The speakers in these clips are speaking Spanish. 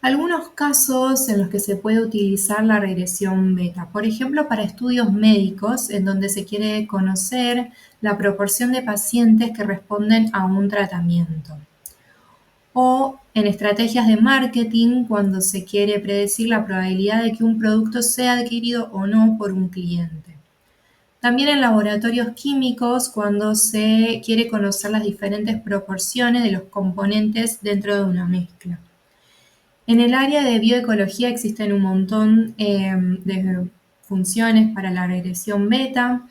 Algunos casos en los que se puede utilizar la regresión beta, por ejemplo, para estudios médicos en donde se quiere conocer la proporción de pacientes que responden a un tratamiento. O en estrategias de marketing cuando se quiere predecir la probabilidad de que un producto sea adquirido o no por un cliente. También en laboratorios químicos cuando se quiere conocer las diferentes proporciones de los componentes dentro de una mezcla. En el área de bioecología existen un montón de funciones para la regresión beta.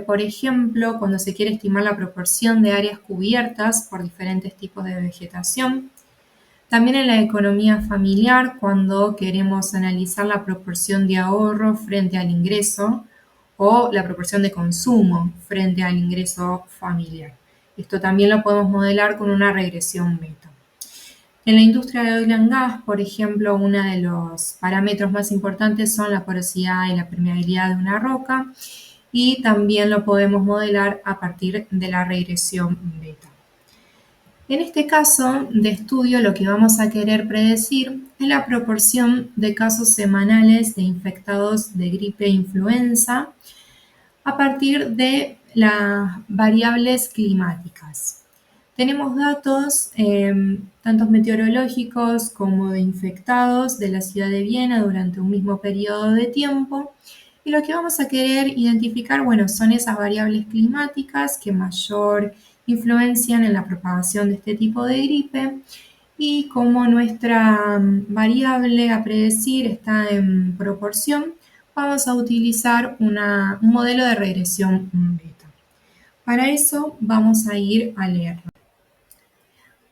Por ejemplo, cuando se quiere estimar la proporción de áreas cubiertas por diferentes tipos de vegetación. También en la economía familiar, cuando queremos analizar la proporción de ahorro frente al ingreso o la proporción de consumo frente al ingreso familiar. Esto también lo podemos modelar con una regresión beta. En la industria de oil and gas, por ejemplo, uno de los parámetros más importantes son la porosidad y la permeabilidad de una roca, y también lo podemos modelar a partir de la regresión beta. En este caso de estudio, lo que vamos a querer predecir es la proporción de casos semanales de infectados de gripe e influenza a partir de las variables climáticas. Tenemos datos tanto meteorológicos como de infectados de la ciudad de Viena durante un mismo periodo de tiempo. Y lo que vamos a querer identificar, bueno, son esas variables climáticas que mayor influencian en la propagación de este tipo de gripe. Y como nuestra variable a predecir está en proporción, vamos a utilizar un modelo de regresión beta. Para eso vamos a ir a leerlo.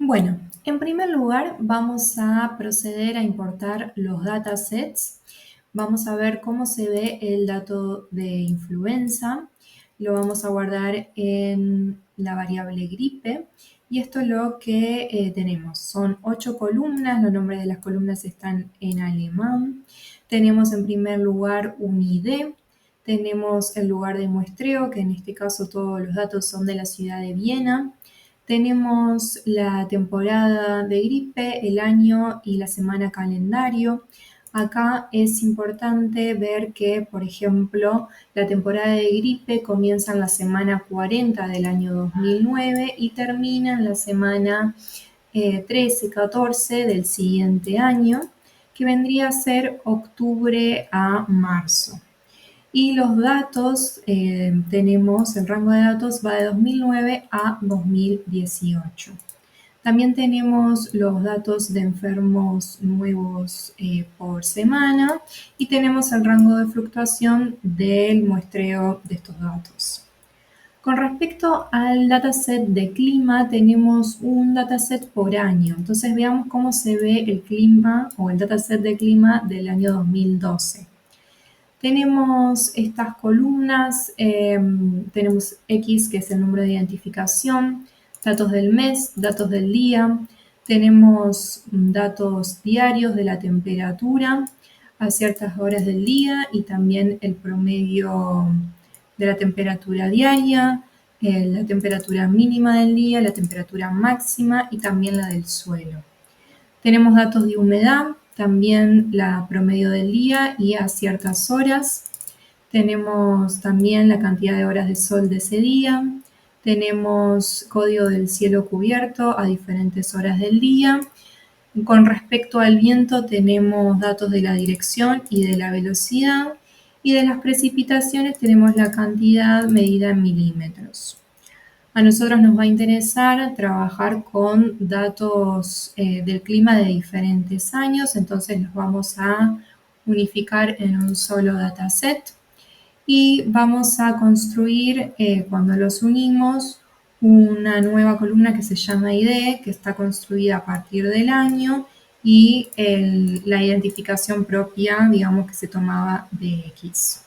Bueno, en primer lugar vamos a proceder a importar los datasets. Vamos a ver cómo se ve el dato de influenza. Lo vamos a guardar en la variable gripe. Y esto es lo que tenemos. Son 8 columnas, los nombres de las columnas están en alemán. Tenemos en primer lugar un ID. Tenemos el lugar de muestreo, que en este caso todos los datos son de la ciudad de Viena. Tenemos la temporada de gripe, el año y la semana calendario. Acá es importante ver que, por ejemplo, la temporada de gripe comienza en la semana 40 del año 2009 y termina en la semana 13-14 del siguiente año, que vendría a ser octubre a marzo. Y los datos, tenemos, el rango de datos va de 2009 a 2018. También tenemos los datos de enfermos nuevos por semana y tenemos el rango de fluctuación del muestreo de estos datos. Con respecto al dataset de clima, tenemos un dataset por año. Entonces veamos cómo se ve el clima o el dataset de clima del año 2012. Tenemos estas columnas, tenemos X, que es el número de identificación, datos del mes, datos del día, tenemos datos diarios de la temperatura a ciertas horas del día y también el promedio de la temperatura diaria, la temperatura mínima del día, la temperatura máxima y también la del suelo. Tenemos datos de humedad, también la promedio del día y a ciertas horas. Tenemos también la cantidad de horas de sol de ese día. Tenemos código del cielo cubierto a diferentes horas del día. Con respecto al viento tenemos datos de la dirección y de la velocidad. Y de las precipitaciones tenemos la cantidad medida en milímetros. A nosotros nos va a interesar trabajar con datos del clima de diferentes años, entonces los vamos a unificar en un solo dataset y vamos a construir, cuando los unimos, una nueva columna que se llama ID, que está construida a partir del año y la identificación propia, digamos, que se tomaba de X.